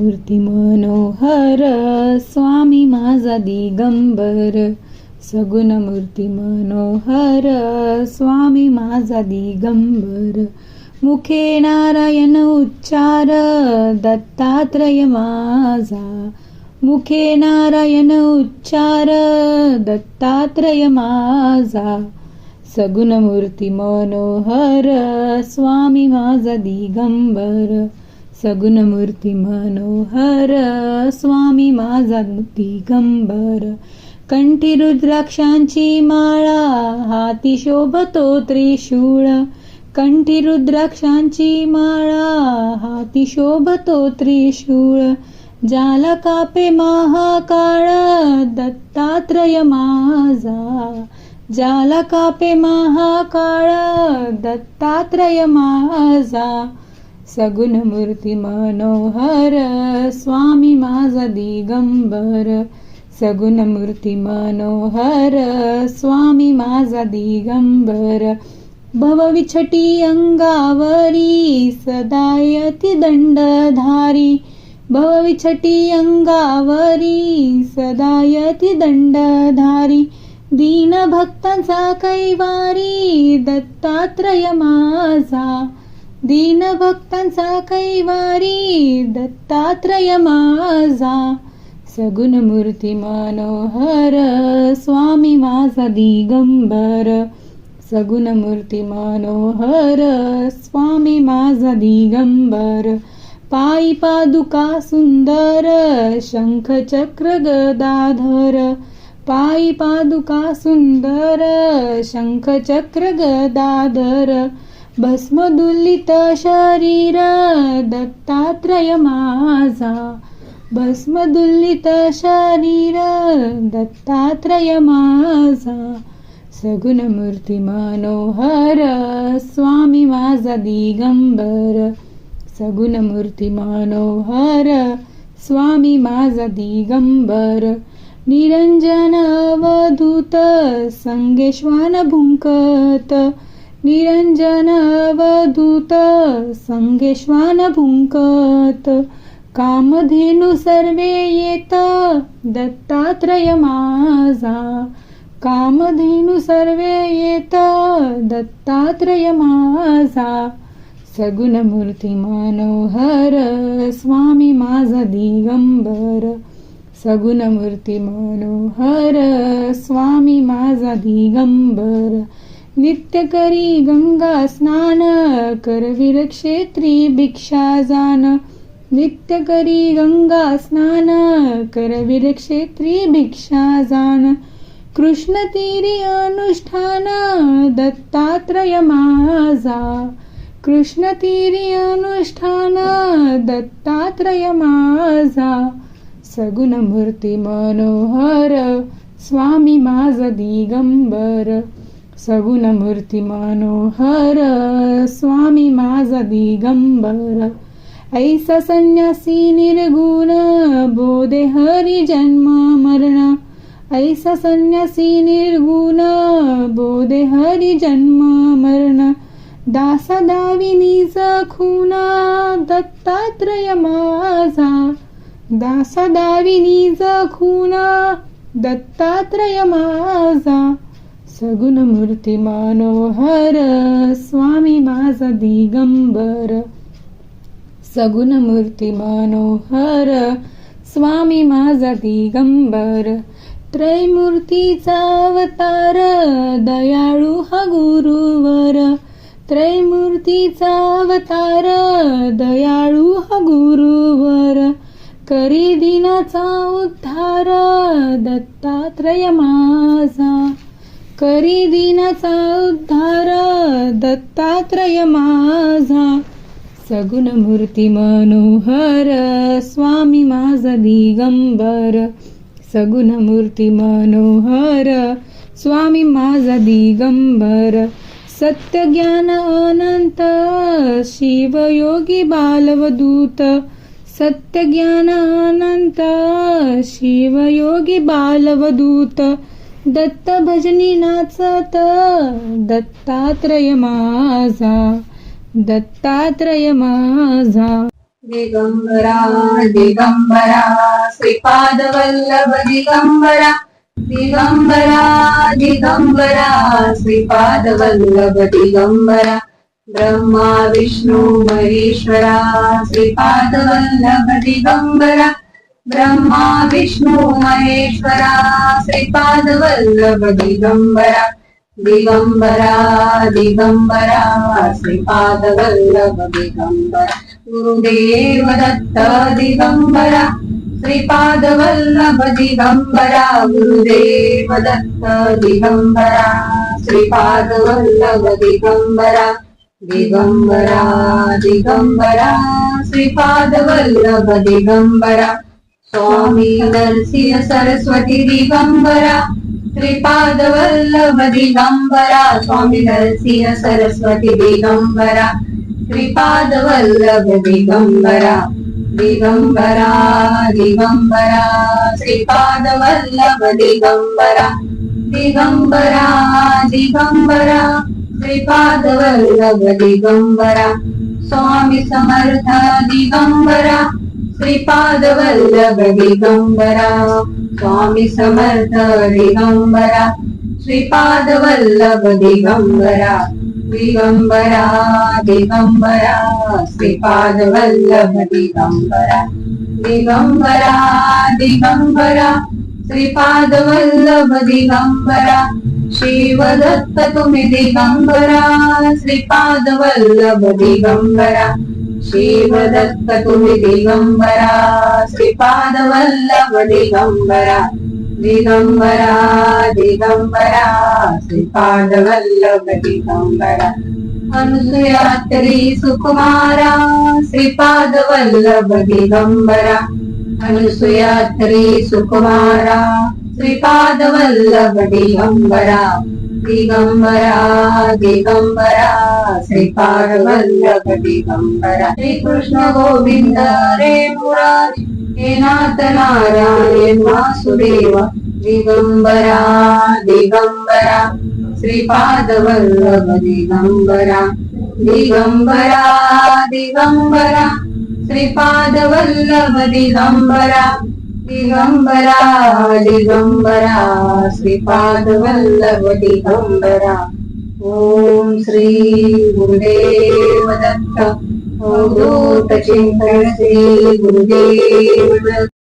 सगुणमूर्ती मनोहर स्वामी माझा दिगंबर. सगुणमूर्ती मनोहर स्वामी माझा दिगंबर. मुखे नारायण उच्चार दत्तात्रय माझा. मुखे नारायण उच्चार दत्तात्रय माझा. सगुणमूर्ती मनोहर स्वामी माझा दिगंबर. सगुणमूर्ती मनोहर स्वामी माझा दिगंबर. कंठी रुद्राक्षांची माळा हाती शोभतो त्रिशूळ. कंठी रुद्राक्षांची माळा हाती शोभतो त्रिशूळ. ज्याला कापे महाकाळ दत्तात्रय माझा. ज्याला कापे महाकाळ दत्तात्रय माझा. सगुणमूर्ती मनोहर स्वामी माझा दिगंबर. सगुणमूर्ती मनोहर स्वामी माझा दिगंबर. भवविछटी अंगावरी सदायती दंडधारी. भवविछटी अंगावरी सदायती दंडधारी. दीन भक्तांचा कैवारी दत्तात्रय माझा. दीन भक्तांचा कैवारी दत्तात्रय माझा. सगुणमूर्ती मनोहर स्वामी माझा दिगंबर. सगुणमूर्ती मनोहर स्वामी माझा दिगंबर. पायी पादुका सुंदर शंख चक्र गदाधर. पायी पादुका सुंदर शंख चक्र गदाधर. भस्मदुल्लित शरीर दत्तात्रय माझा. भस्मदुल्लित शरीर दत्तात्रय माझा. सगुणमूर्ती मनोहर स्वामी माझा दिगंबर. सगुणमूर्ती मनोहर स्वामी माझा दिगंबर. निरंजन अवधूत संगेश्वान भुंकत. निरंजन अवधूत संगेश्वान भुंकत. कामधेनु सर्वे येत दत्तात्रय माझा. कामधेनु सर्वे येत दत्तात्रय माझा. सगुणमूर्ती मनोहर स्वामी माझा दिगंबर. सगुणमूर्ती मनोहर स्वामी माझा दिगंबर. नित्य करी गंगा स्नान करवीर क्षेत्री भिक्षा जान. नित्य करी गंगा स्नान करवीर क्षेत्री भिक्षा जान. कृष्ण तीरी अनुष्ठान दत्तात्रय माझा. कृष्ण तीरी अनुष्ठान दत्तात्रय माझा. सगुणमूर्ती मनोहर स्वामी माझा दिगंबर. सगुणमूर्ती मनोहर स्वामी माझा दिगंबर. ऐसा संन्यासी निर्गुण बोधे हरी जन्म मरण. ऐसा संन्यासी निर्गुण बोधे हरी जन्म मरण. दासा दाविनीच खुना दत्तात्रय माझा. दासा दाविनीच खुना दत्तात्रय माझा. सगुणमूर्ती मनोहर स्वामी माझा दिगंबर. सगुणमूर्ती मनोहर स्वामी माझा दिगंबर. त्रैमूर्तीचा अवतार दयाळू हा गुरुवर. त्रैमूर्तीचा अवतार दयाळू हा गुरुवर. करी दिनाचा उद्धार दत्तात्रय माझा. करी दिनाचा उद्धार दत्तात्रय माझा. सगुणमूर्ती मनोहर स्वामी माझा दिगंबर. सगुणमूर्ती मनोहर स्वामी माझा दिगंबर. सत्य ज्ञान अनंत शिवयोगी बालवदूत. सत्य ज्ञान अनंत शिवयोगी बालवदूत. दत्त भजनी नाचत दत्तात्रय माझा. दत्तात्रय माझा. दिगंबरा दिगंबरा श्रीपाद वल्लभ दिगंबरा दिगंबरा दिगंबरा श्रीपाद वल्लभ दिगंबरा ब्रह्मा विष्णू महेश्वरा श्रीपाद वल्लभ दिगंबरा ब्रह्मा विष्णू महेश्वरा श्रीपाद वल्लभ दिगंबरा दिगंबरा दिगंबरा श्रीपाद वल्लभ दिगंबरा गुरुदेव दत्त दिगंबरा श्रीपाद वल्लभ दिगंबरा गुरुदेव दत्त दिगंबरा श्रीपाद वल्लभ दिगंबरा दिगंबरा दिगंबरा श्रीपाद वल्लभ दिगंबरा स्वामी नरसिंह सरस्वती दिगंबरा श्रीपाद वल्लभ दिगंबरा स्वामी नरसिंह सरस्वती दिगंबरा श्रीपाद वल्लभ दिगंबरा दिगंबरा दिगंबरा श्रीपाद वल्लभ दिगंबरा दिगंबरा दिगंबरा श्रीपाद वल्लभ दिगंबरा स्वामी समर्थ दिगंबरा श्रीपाद वल्लभ दिगंबरा स्वामी समर्थ दिगंबरा श्रीपाद वल्लभ दिगंबरा दिगंबरा दिगंबरा श्रीपाद वल्लभ दिगंबरा दिगंबरा दिगंबरा श्रीपाद वल्लभ दिगंबरा शिवदत्त तुम्ही दिगंबरा श्रीपाद वल्लभ दिगंबरा शिवदत्त तुम्ही दिगंबरा श्रीपाद वल्लभ दिगंबरा दिगंबरा दिगंबरा श्रीपाद वल्लभ दिगंबरा अनुसुयात्री सुकुमारा श्रीपाद वल्लभ दिगंबरा अनुसुयात्री सुकुमारा श्रीपाद वल्लभ दिगंबरा दिगंबरा दिगंबरा श्रीपाद वल्लभ दिगंबरा श्री कृष्ण गोविंद रे मुरारी हे नाथ नारायण वासुदेव दिगंबरा दिगंबरा श्रीपाद वल्लभ दिगंबरा दिगंबरा दिगंबरा श्रीपाद वल्लभ दिगंबरा दिगंबरा दिगंबरा श्रीपाद वल्लभ दिगंबरा ओम श्री गुरुदेव दत्त अवधूत चिंतन श्री गुरुदेव दत्त।